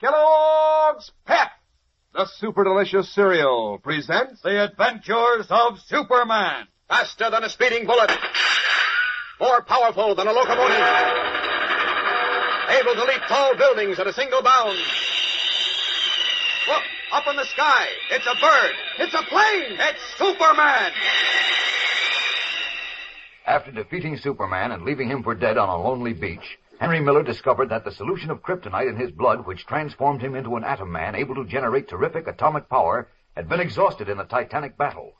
Kellogg's Pep, the super delicious cereal, presents The Adventures of Superman. Faster than a speeding bullet, more powerful than a locomotive, able to leap tall buildings at a single bound. Look, up in the sky, it's a bird, it's a plane, it's Superman! After defeating Superman and leaving him for dead on a lonely beach, Henry Miller discovered that the solution of kryptonite in his blood, which transformed him into an atom man able to generate terrific atomic power, had been exhausted in the Titanic battle.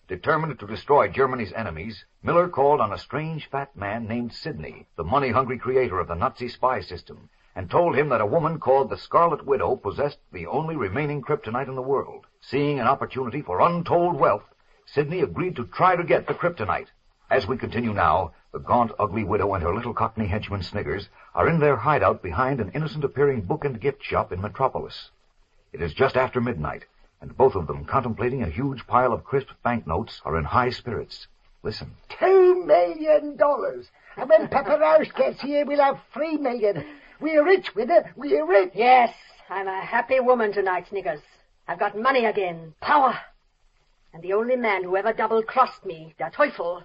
Determined to destroy Germany's enemies, Miller called on a strange fat man named Sidney, the money-hungry creator of the Nazi spy system, and told him that a woman called the Scarlet Widow possessed the only remaining kryptonite in the world. Seeing an opportunity for untold wealth, Sidney agreed to try to get the kryptonite. As we continue now, the gaunt, ugly widow and her little cockney henchman Sniggers are in their hideout behind an innocent-appearing book and gift shop in Metropolis. It is just after midnight, and both of them, contemplating a huge pile of crisp banknotes, are in high spirits. Listen. $2 million. And when Pepper Rouse gets here, we'll have $3 million. We're rich with it. We're rich. Yes, I'm a happy woman tonight, Sniggers. I've got money again, power. And the only man who ever double-crossed me, der Teufel,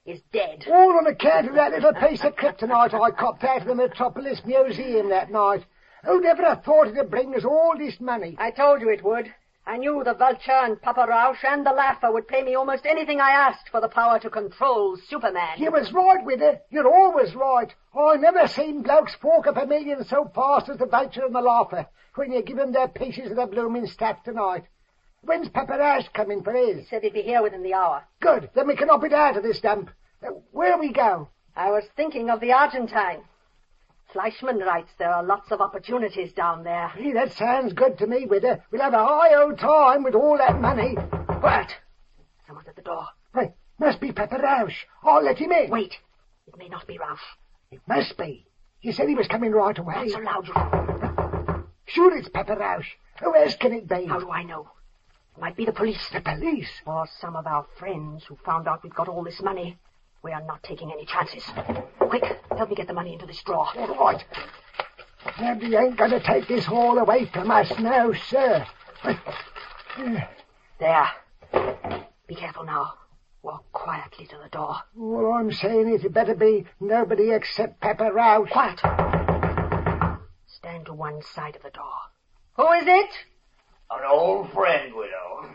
is dead. All on account of that little piece of kryptonite I copped out of the Metropolis Museum that night. Who'd ever have thought it'd bring us all this money? I told you it would. I knew the Vulture and Papa Rausch and the Laugher would pay me almost anything I asked for the power to control Superman. You was right with it. You're always right. I never seen blokes fork up $1 million so fast as the Vulture and the Laugher when you give 'em their pieces of the blooming stack tonight. When's Pepper Ash coming for his? Said he'd be here within the hour. Good. Then we can hop it out of this dump. Where we go? I was thinking of the Argentine. Fleischmann writes there are lots of opportunities down there. Hey, that sounds good to me, Widder. We'll have a high old time with all that money. What? Someone's at the door. Hey, must be Pepper Rausch. I'll let him in. Wait. It may not be Rausch. It must be. He said he was coming right away. Not so loud, you. Sure it's Pepper Rausch. Who else can it be? How do I know? It might be the police. The police? Or some of our friends who found out we've got all this money. We are not taking any chances. Quick, help me get the money into this drawer. All right. Nobody ain't going to take this haul away from us, no, sir. There. Be careful now. Walk quietly to the door. All I'm saying is it better be nobody except Pepper Rausch. Quiet. Stand to one side of the door. Who is it? An old friend, widow.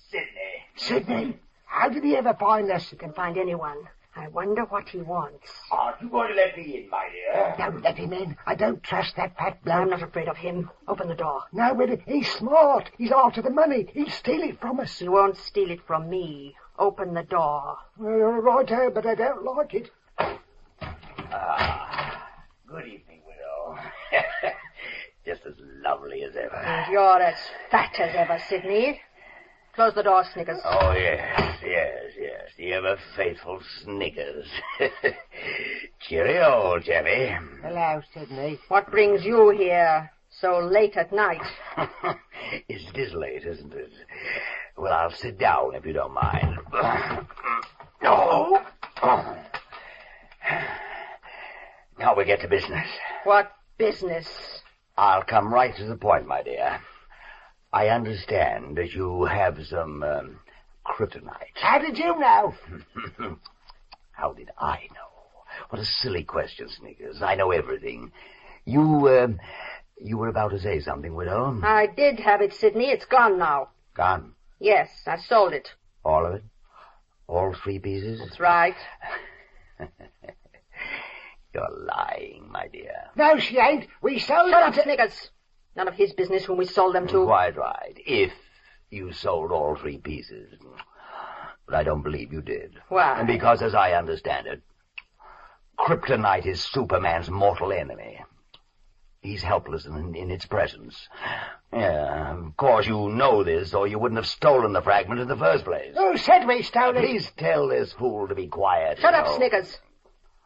Sidney. Sidney? How did he ever find us? You can find anyone. I wonder what he wants. Aren't you going to let me in, my dear? Don't let him in. I don't trust that fat bloke. I'm not afraid of him. Open the door. No, Widder, he's smart. He's after the money. He'll steal it from us. He won't steal it from me. Open the door. Well, all right, but I don't like it. Good evening, widow. Just as lovely as ever. And you're as fat as ever, Sidney. Close the door, Sniggers. Oh, yes. The ever-faithful Sniggers. Cheerio, old chappie. Hello, Sidney. What brings you here so late at night? It is late, isn't it? Well, I'll sit down if you don't mind. Oh. Now we get to business. What business? I'll come right to the point, my dear. I understand that you have some kryptonite. How did you know? How did I know? What a silly question, Sniggers. I know everything. You were about to say something, widow. I did have it, Sidney. It's gone now. Gone? Yes, I sold it. All of it? All 3 pieces? That's right. You're lying, my dear. No, she ain't. We sold Shut it. up, Sniggers. None of his business whom we sold them to. Quite right. If you sold all 3 pieces. But I don't believe you did. Why? And because, as I understand it, kryptonite is Superman's mortal enemy. He's helpless in its presence. Yeah, of course you know this, or you wouldn't have stolen the fragment in the first place. Who said we stole it? Please tell this fool to be quiet. Shut up, Sniggers.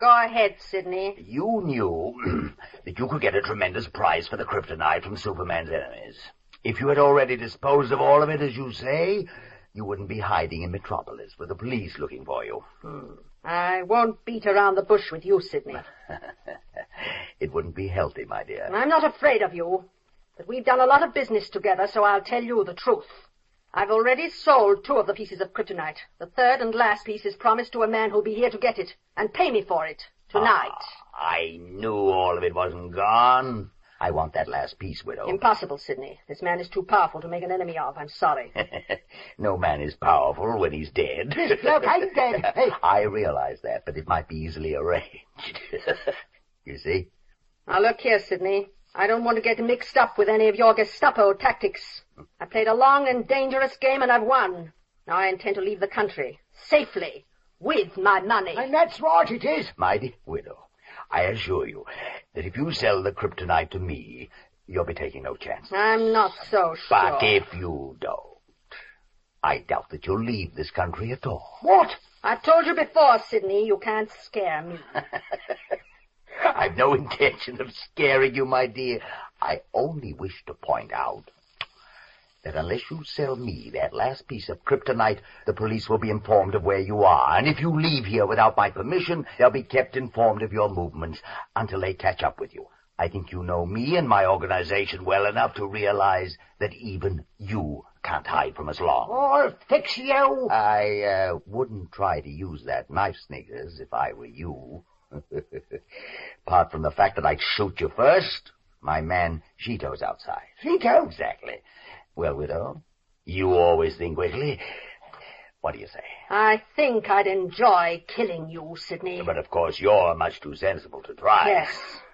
Go ahead, Sidney. You knew that you could get a tremendous price for the kryptonite from Superman's enemies. If you had already disposed of all of it, as you say, you wouldn't be hiding in Metropolis with the police looking for you. I won't beat around the bush with you, Sidney. It wouldn't be healthy, my dear. I'm not afraid of you, but we've done a lot of business together, so I'll tell you the truth. I've already sold 2 of the pieces of kryptonite. The third and last piece is promised to a man who'll be here to get it and pay me for it tonight. I knew all of it wasn't gone. I want that last piece, Widow. Impossible, Sidney. This man is too powerful to make an enemy of. I'm sorry. No man is powerful when he's dead. Look, I'm dead. Hey. I realize that, but it might be easily arranged. You see? Now look here, Sidney. I don't want to get mixed up with any of your Gestapo tactics. I played a long and dangerous game, and I've won. Now I intend to leave the country, safely, with my money. And that's right, it is. My dear Widow, I assure you that if you sell the kryptonite to me, you'll be taking no chance. I'm not so sure. But if you don't, I doubt that you'll leave this country at all. What? I've told you before, Sidney, you can't scare me. I've no intention of scaring you, my dear. I only wish to point out that unless you sell me that last piece of kryptonite, the police will be informed of where you are. And if you leave here without my permission, they'll be kept informed of your movements until they catch up with you. I think you know me and my organization well enough to realize that even you can't hide from us long. I'll fix you. I wouldn't try to use that knife, Sniggers, if I were you. Apart from the fact that I'd shoot you first, my man Cheeto's outside. Cheeto? Exactly. Well, Widow, you always think quickly. What do you say? I think I'd enjoy killing you, Sidney. But of course you're much too sensible to try. Yes.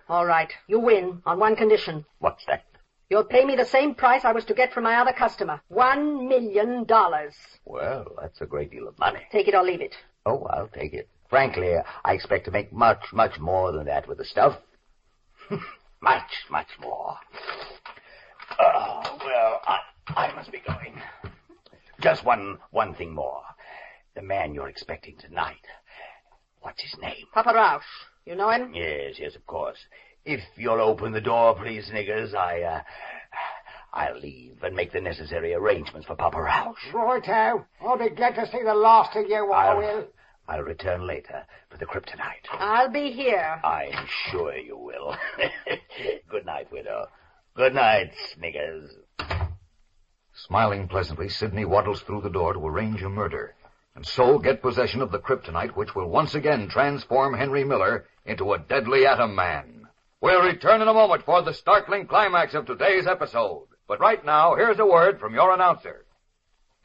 All right. You win on one condition. What's that? You'll pay me the same price I was to get from my other customer. $1 million. Well, that's a great deal of money. Take it or leave it. Oh, I'll take it. Frankly, I expect to make much, much more than that with the stuff. Much, much more. Oh, well, I must be going. Just one thing more. The man you're expecting tonight. What's his name? Papa Rausch. You know him? Yes, of course. If you'll open the door, please, Sniggers, I'll leave and make the necessary arrangements for Papa Rausch. Righto. I'll be glad to see the last of you, I will. I'll return later for the kryptonite. I'll be here. I'm sure you will. Good night, Widow. Good night, Sniggers. Smiling pleasantly, Sidney waddles through the door to arrange a murder, and so get possession of the kryptonite, which will once again transform Henry Miller into a deadly atom man. We'll return in a moment for the startling climax of today's episode. But right now, here's a word from your announcer.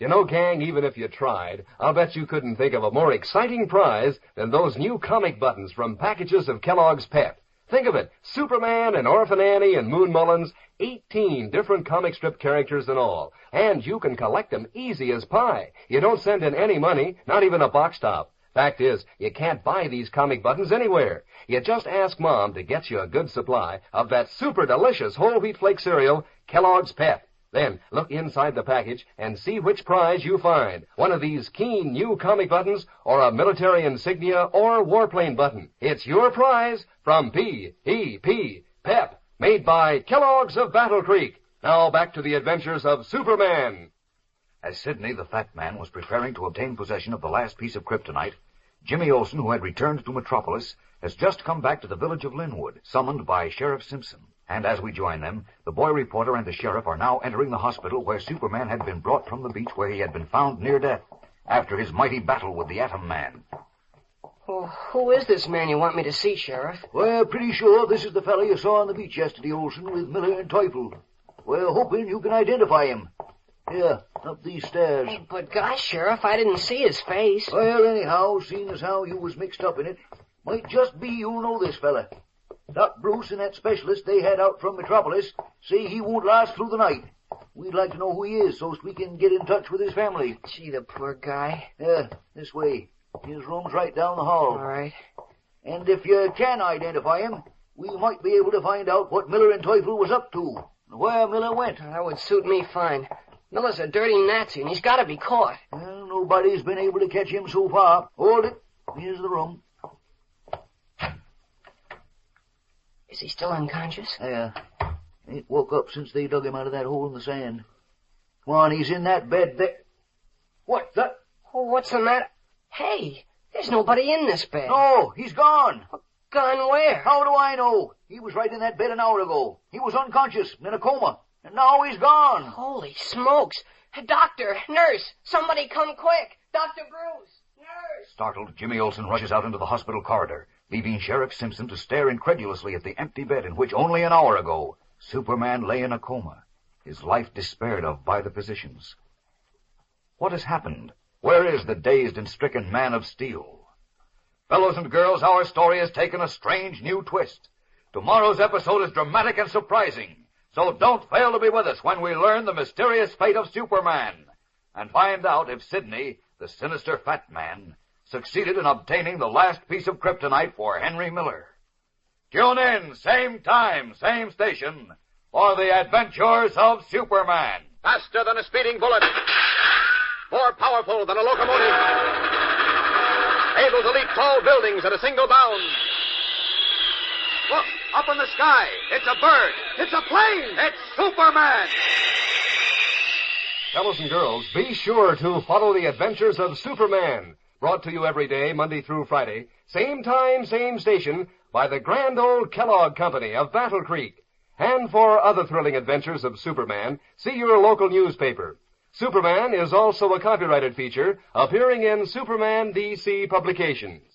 You know, gang, even if you tried, I'll bet you couldn't think of a more exciting prize than those new comic buttons from packages of Kellogg's Pep. Think of it, Superman and Orphan Annie and Moon Mullins, 18 different comic strip characters and all. And you can collect them easy as pie. You don't send in any money, not even a box top. Fact is, you can't buy these comic buttons anywhere. You just ask Mom to get you a good supply of that super delicious whole wheat flake cereal, Kellogg's Pep. Then look inside the package and see which prize you find. One of these keen new comic buttons or a military insignia or warplane button. It's your prize from P.E.P. Pep, made by Kellogg's of Battle Creek. Now back to the adventures of Superman. As Sidney, the fat man, was preparing to obtain possession of the last piece of kryptonite, Jimmy Olsen, who had returned to Metropolis, has just come back to the village of Linwood, summoned by Sheriff Simpson. And as we join them, the boy reporter and the sheriff are now entering the hospital where Superman had been brought from the beach where he had been found near death after his mighty battle with the Atom Man. Oh, who is this man you want me to see, Sheriff? Well, pretty sure this is the fellow you saw on the beach yesterday, Olsen, with Miller and Teufel. We're hoping you can identify him. Here, up these stairs. Hey, but gosh, Sheriff, I didn't see his face. Well, anyhow, seeing as how you was mixed up in it, might just be you'll know this fella. Doc Bruce and that specialist they had out from Metropolis say he won't last through the night. We'd like to know who he is so we can get in touch with his family. Gee, the poor guy. Yeah, this way. His room's right down the hall. All right. And if you can identify him, we might be able to find out what Miller and Teufel was up to, and where Miller went. That would suit me fine. Miller's a dirty Nazi, and he's got to be caught. Well, nobody's been able to catch him so far. Hold it. Here's the room. Is he still unconscious? Yeah. Ain't woke up since they dug him out of that hole in the sand. Come on, he's in that bed there. What the? Oh, what's the matter? Hey, there's nobody in this bed. No, he's gone. Gone where? How do I know? He was right in that bed an hour ago. He was unconscious, in a coma, and now he's gone. Holy smokes. Doctor, nurse, somebody come quick. Dr. Bruce, nurse. Startled, Jimmy Olsen rushes out into the hospital corridor, leaving Sheriff Simpson to stare incredulously at the empty bed in which only an hour ago Superman lay in a coma, his life despaired of by the physicians. What has happened? Where is the dazed and stricken Man of Steel? Fellows and girls, our story has taken a strange new twist. Tomorrow's episode is dramatic and surprising, so don't fail to be with us when we learn the mysterious fate of Superman and find out if Sidney, the sinister fat man, succeeded in obtaining the last piece of kryptonite for Henry Miller. Tune in, same time, same station, for the adventures of Superman. Faster than a speeding bullet. More powerful than a locomotive. Able to leap tall buildings at a single bound. Look, up in the sky. It's a bird. It's a plane. It's Superman. Fellows and girls, be sure to follow the adventures of Superman, brought to you every day, Monday through Friday, same time, same station, by the grand old Kellogg Company of Battle Creek. And for other thrilling adventures of Superman, see your local newspaper. Superman is also a copyrighted feature appearing in Superman DC publications.